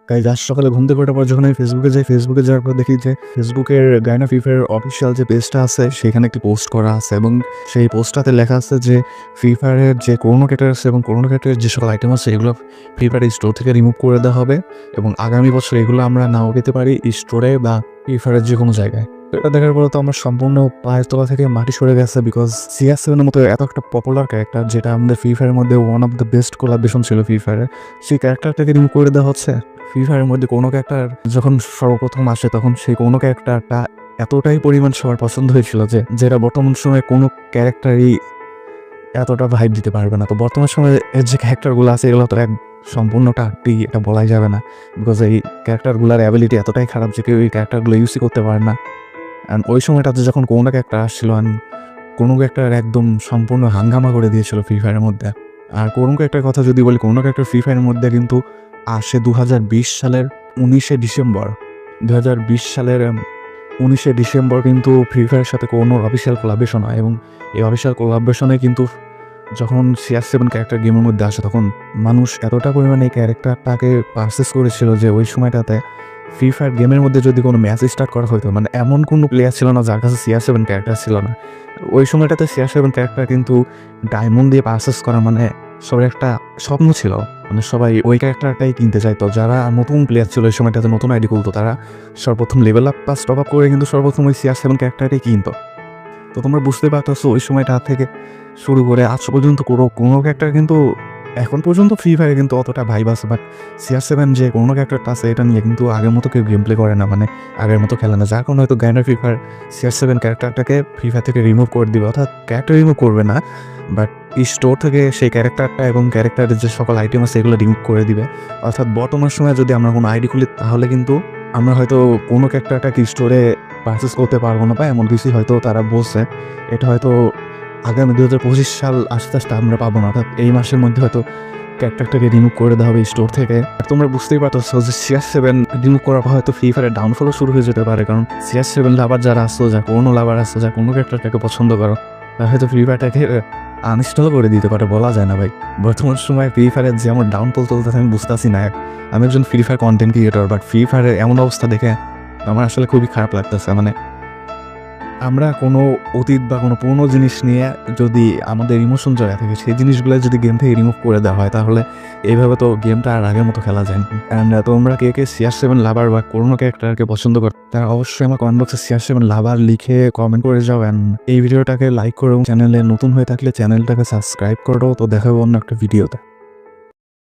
Guys আজ সকালে ঘুম থেকে ওঠার পর যখন আমি ফেসবুকে যাই, ফেসবুকে যাওয়ার পর দেখি যে ফেসবুকের গায়না ফ্রি ফায়ার অফিসিয়াল যে পেজটা আছে সেখানে একটি পোস্ট করা আছে এবং সেই পোস্টটাতে লেখা আছে যে ফ্রি ফায়ারের যে করোনা ক্যারেক্টার আছে এবং করোনা ক্যারেক্টারের যে সকল আইটেম আছে এগুলো ফ্রি ফায়ারের স্টোর থেকে রিমুভ করে দেওয়া হবে এবং আগামী বছর এগুলো আমরা নাও পেতে পারি স্টোরে বা ফ্রি ফায়ারের যে কোনো জায়গায়। তো এটা দেখার পর তো আমার সম্পূর্ণ পায়ের তলা থেকে মাটি সরে গেছে, বিকজ CR7 মতো এত একটা পপুলার ক্যারেক্টার যেটা আমাদের ফ্রি ফায়ারের মধ্যে one of the best collaboration ছিল ফ্রি ফায়ারের, সেই ক্যারেক্টারটাকে রিমুভ করে দেওয়া হচ্ছে। ফ্রি ফায়ারের মধ্যে কোনো ক্যারেক্টার যখন সর্বপ্রথম আসে তখন সেই কোনো ক্যারেক্টারটা এতটাই পরিমাণ সবার পছন্দ হয়েছিল যে যেটা বর্তমান সময়ে কোনো ক্যারেক্টারই এতটা ভাইব দিতে পারবে না। তো বর্তমান সময়ে এর যে ক্যারেক্টারগুলো আছে এগুলো তো এক সম্পূর্ণটা এটা বলাই যাবে না, বিকজ এই ক্যারেক্টারগুলোর অ্যাবিলিটি এতটাই খারাপ যে কেউ এই ক্যারেক্টারগুলো ইউজই করতে পারে না। অ্যান্ড ওই সময়টাতে যখন কোনো ক্যারেক্টার আসছিল অ্যান্ড কোনো ক্যারেক্টার একদম সম্পূর্ণ হাঙ্গামা করে দিয়েছিল ফ্রি ফায়ারের মধ্যে। আর কোনো ক্যারেক্টার কথা যদি বলি, কোনো ক্যারেক্টার ফ্রি ফায়ারের মধ্যে কিন্তু আসে 2020 সালের 19শে ডিসেম্বর। 2020 সালের 19শে ডিসেম্বর কিন্তু ফ্রি ফায়ারের সাথে কোনো অফিসিয়াল কোলাবরেশন হয় এবং এই অফিসিয়াল কোলাবরেশনে কিন্তু যখন CR7 ক্যারেক্টার গেমের মধ্যে আসে তখন মানুষ এতটা পরিমাণে এই ক্যারেক্টারটাকে পারচেস করেছিল যে ওই সময়টাতে ফ্রি ফায়ার গেমের মধ্যে যদি কোনো ম্যাচ স্টার্ট করা হতো, মানে এমন কোনো প্লেয়ার ছিল না যার কাছে CR7 ক্যারেক্টার ছিল না। ওই সময়টাতে CR7 ক্যারেক্টার কিন্তু ডায়মন্ড দিয়ে পারচেস করা মানে সবার একটা স্বপ্ন ছিল, মানে সবাই ওই ক্যারেক্টারটাই কিনতে চাইতো। যারা নতুন প্লেয়ার ছিল ওই সময়টাতে নতুন আইডি খুলতো তারা সর্বপ্রথম level up plus top up করে কিন্তু সর্বপ্রথম ওই CR7 ক্যারেক্টারটাই কিনতো। তো তোমরা বুঝতে পারতেছো ওই সময়টা থেকে শুরু করে আজ পর্যন্ত কোনো ক্যারেক্টার কিন্তু এখন পর্যন্ত ফ্রি ফায়ারে কিন্তু অতটা ভাইব আছে, বাট CR7 যে কোনো ক্যারেক্টারটা আছে এটা নিয়ে কিন্তু আগের মতো কেউ গেম প্লে করে না, মানে আগের মতো খেলে না। যার কারণে হয়তো গায়না ফ্রি ফায়ার CR7 ক্যারেক্টারটাকে ফ্রি ফায়ার থেকে রিমুভ করে দিবে, অর্থাৎ ক্যারেক্টার রিমুভ করবে না বাট স্টোর থেকে সেই ক্যারেক্টারটা এবং ক্যারেক্টারের যে সকল আইটেম আছে এগুলো রিমুভ করে দিবে। অর্থাৎ বর্তমান সময়ে যদি আমরা কোনো আইডি খুলি তাহলে কিন্তু আমরা হয়তো কোনো ক্যারেক্টারটাকে স্টোরে পারচেস করতে পারবো না বা এমন কিছুই হয়তো তারা বলছে। এটা হয়তো আগামী 2025 সাল আস্তে আস্তে আমরা পাবো না, অর্থাৎ এই মাসের মধ্যে হয়তো ক্যারেক্টারটাকে রিমুভ করে দেওয়া হবে স্টোর থেকে। আর তোমরা বুঝতেই পারছো যে CR7 রিমুভ করার পর হয়তো ফ্রি ফায়ারের ডাউনফলও শুরু হয়ে যেতে পারে, কারণ CR7 লাভার যারা আসতো, যা কোনো লাভার আসতো, যা কোনো ক্যারেক্টারটাকে পছন্দ করো তারা হয়তো ফ্রি ফায়ারটাকে আনইনস্টল করে দিতে পারে, বলা যায় না ভাই। বর্তমান সময় ফ্রি ফায়ারের যে আমার ডাউনফল চলতেছে আমি বুঝতেছি না। আমি একজন free fire content creator, but free ফায়ারের এমন অবস্থা দেখে আমার আসলে খুবই খারাপ লাগতেছে। মানে আমরা কোনো অতীত বা কোনো পুরনো জিনিস নিয়ে যদি আমাদের ইমোশন জড়া থাকে সেই জিনিসগুলো যদি গেম থেকে রিমুভ করে দেওয়া হয় তাহলে এইভাবে তো গেমটা আর আগের মতো খেলা যায় না। অ্যান্ড তোমরা কে CR7 লাভার বা কোনো ক্যারেক্টারকে পছন্দ করো তারা অবশ্যই আমার কমেন্ট বক্সে CR7 লাভার লিখে কমেন্ট করে যাও। অ্যান্ড এই ভিডিওটাকে লাইক করো এবং চ্যানেলে নতুন হয়ে থাকলে চ্যানেলটাকে সাবস্ক্রাইব করো। তো দেখাবো অন্য একটা ভিডিওতে।